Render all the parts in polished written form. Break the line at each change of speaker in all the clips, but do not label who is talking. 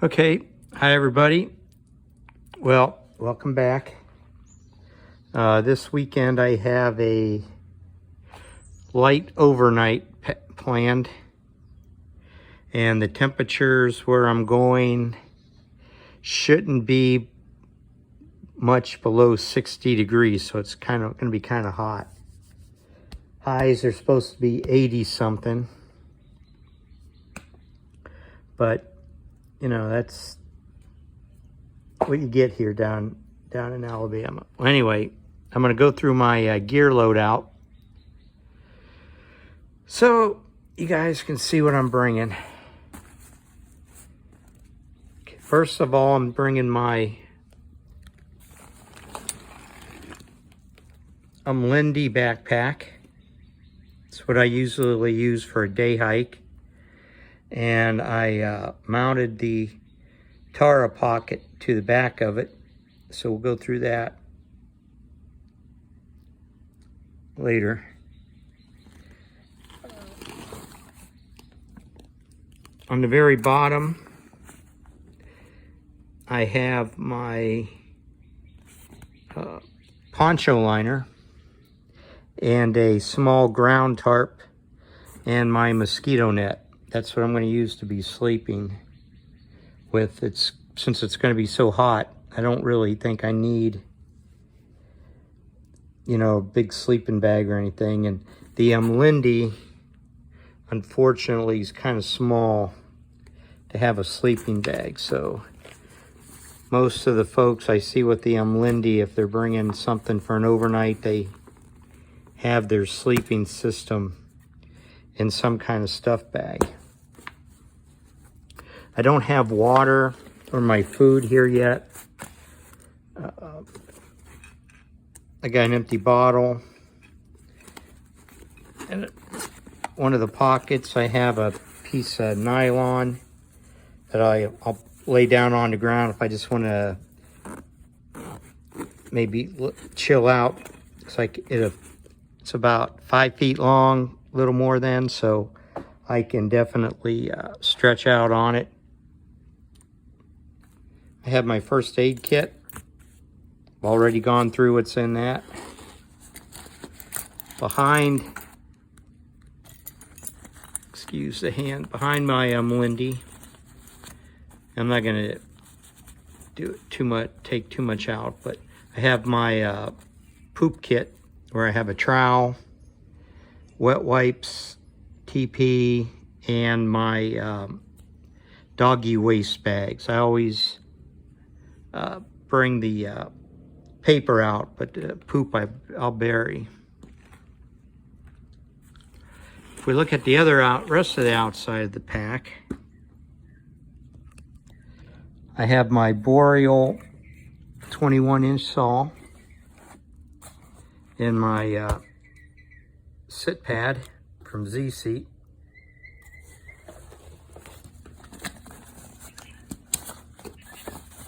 Okay, hi everybody. Well, welcome back. This weekend I have a light overnight planned, and the temperatures where I'm going shouldn't be much below 60 degrees, so it's going to be kind of hot. Highs are supposed to be 80 something, but you know, that's what you get here down in Alabama. Well, anyway, I'm going to go through my gear loadout so you guys can see what I'm bringing. Okay, first of all, I'm bringing my Lindy backpack. It's what I usually use for a day hike. And I mounted the Tara pocket to the back of it, so we'll go through that later. On the very bottom, I have my poncho liner and a small ground tarp and my mosquito net. That's what I'm going to use to be sleeping with. Since it's going to be so hot, I don't really think I need, you know, a big sleeping bag or anything. And the Lindy, unfortunately, is kind of small to have a sleeping bag. So most of the folks I see with the Lindy, if they're bringing something for an overnight, they have their sleeping system in some kind of stuff bag. I don't have water or my food here yet. I got an empty bottle. And one of the pockets, I have a piece of nylon that I'll lay down on the ground if I just want to maybe chill out. It's like it's about 5 feet long, a little more than, so I can definitely stretch out on it. I have my first aid kit. I've already gone through what's in that. Behind my Lindy. I'm not going to take too much out, but I have my poop kit where I have a trowel, wet wipes, TP, and my doggy waste bags. I always bring the paper out, but poop I'll bury. If we look at the rest of the outside of the pack, I have my Boreal 21-inch saw and my sit pad from Z-Seat.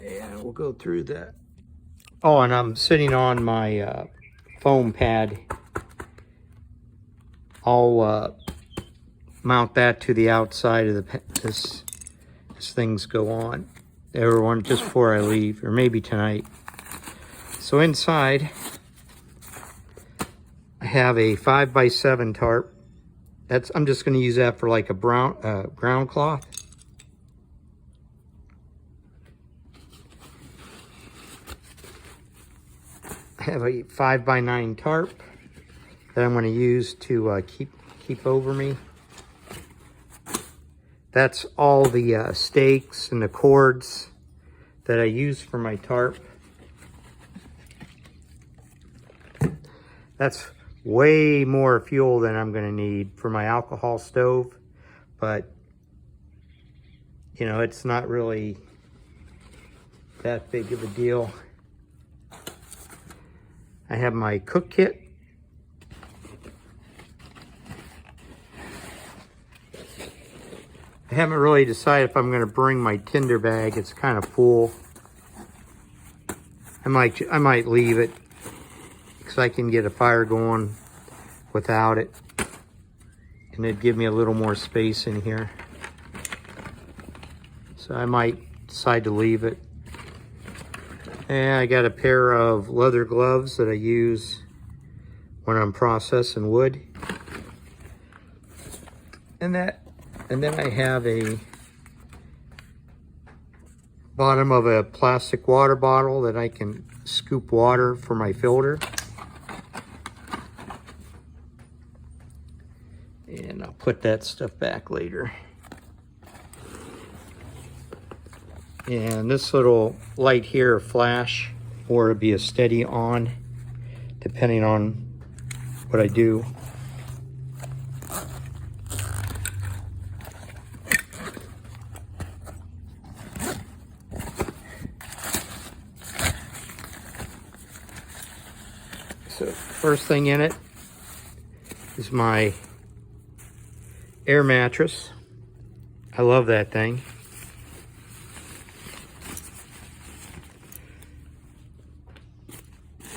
And we'll go through that. Oh, and I'm sitting on my foam pad. I'll mount that to the outside of the as things go on. Everyone, just before I leave, or maybe tonight. So inside, I have a 5x7 tarp. I'm just going to use that for like a ground cloth. I have a 5x9 tarp that I'm going to use to keep over me. That's all the stakes and the cords that I use for my tarp. That's way more fuel than I'm going to need for my alcohol stove, but you know, it's not really that big of a deal. I have my cook kit. I haven't really decided if I'm going to bring my tinder bag. It's kind of full. I might leave it because I can get a fire going without it, and it'd give me a little more space in here. So I might decide to leave it. And I got a pair of leather gloves that I use when I'm processing wood. And then I have a bottom of a plastic water bottle that I can scoop water for my filter. And I'll put that stuff back later. And this little light here, a flash, or it'll be a steady on, depending on what I do. So first thing in it is my air mattress. I love that thing.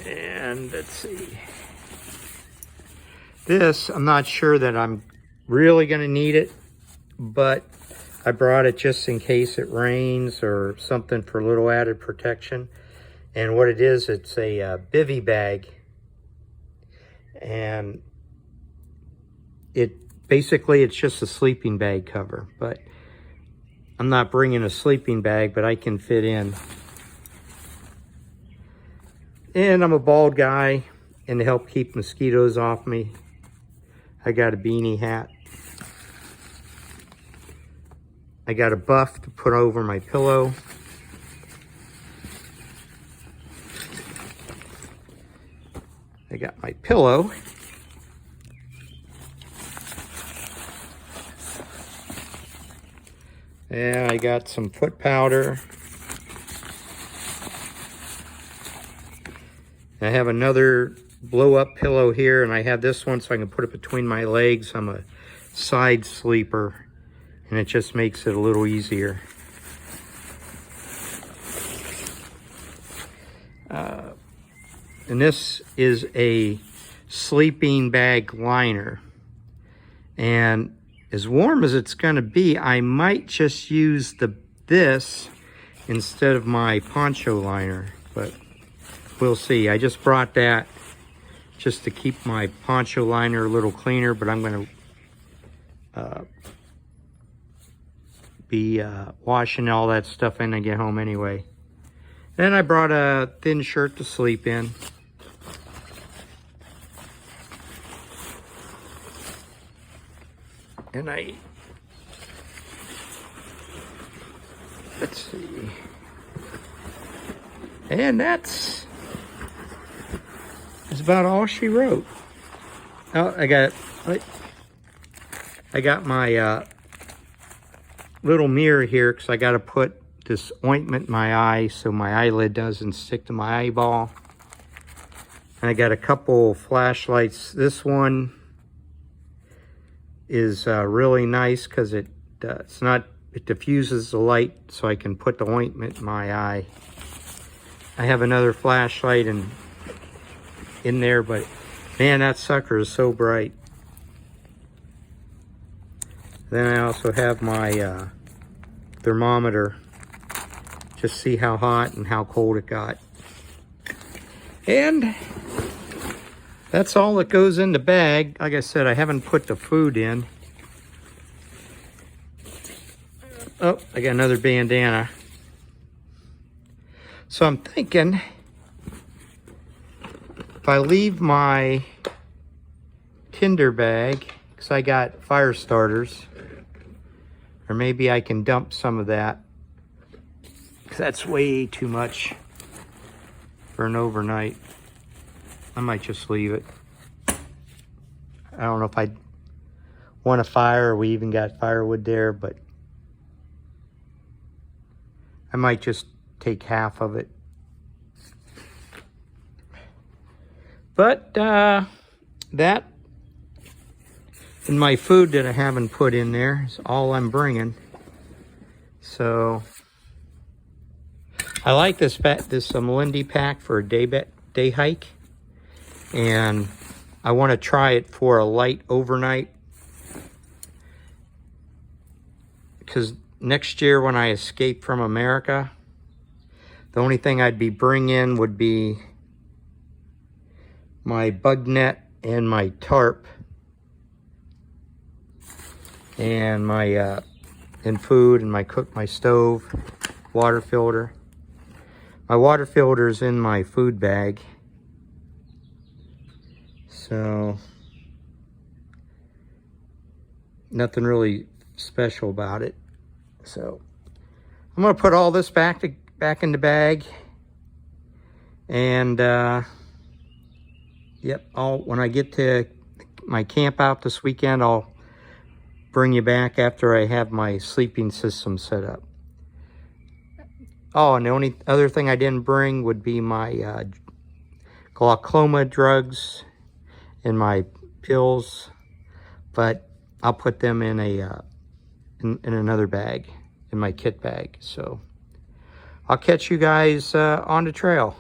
And let's see. This, I'm not sure that I'm really going to need it, but I brought it just in case it rains or something for a little added protection. And what it is, it's a Bivvy Bag. And basically it's just a sleeping bag cover, but I'm not bringing a sleeping bag, but I can fit in. And I'm a bald guy, and to help keep mosquitoes off me, I got a beanie hat. I got a buff to put over my pillow. I got my pillow. And I got some foot powder. I have another blow-up pillow here, and I have this one so I can put it between my legs. I'm a side sleeper, and it just makes it a little easier. And this is a sleeping bag liner. And as warm as it's going to be, I might just use this instead of my poncho liner, but we'll see. I just brought that just to keep my poncho liner a little cleaner, but I'm going to be washing all that stuff in and get home anyway. Then I brought a thin shirt to sleep in. And let's see. And that's about all she wrote. Oh, I got my little mirror here because I got to put this ointment in my eye so my eyelid doesn't stick to my eyeball. And I got a couple flashlights. This one is really nice because it diffuses the light so I can put the ointment in my eye. I have another flashlight in there, but man, that sucker is so bright. Then I also have my thermometer, just see how hot and how cold it got. And that's all that goes in the bag. Like I said, I haven't put the food in. Oh, I got another bandana. So I'm thinking, if I leave my tinder bag, because I got fire starters, or maybe I can dump some of that, because that's way too much for an overnight. I might just leave it. I don't know if I want a fire, or we even got firewood there, but I might just take half of it. But that and my food that I haven't put in there is all I'm bringing. So I like this Melindy pack for a day hike, and I want to try it for a light overnight, because next year when I escape from America, the only thing I'd be bringing would be my bug net and my tarp and my and food and my stove, water filter. My water filter is in my food bag. So nothing really special about it. So I'm gonna put all this back in the bag, and yep, when I get to my camp out this weekend, I'll bring you back after I have my sleeping system set up. Oh, and the only other thing I didn't bring would be my glaucoma drugs and my pills, but I'll put them in a in another bag, in my kit bag. So I'll catch you guys on the trail.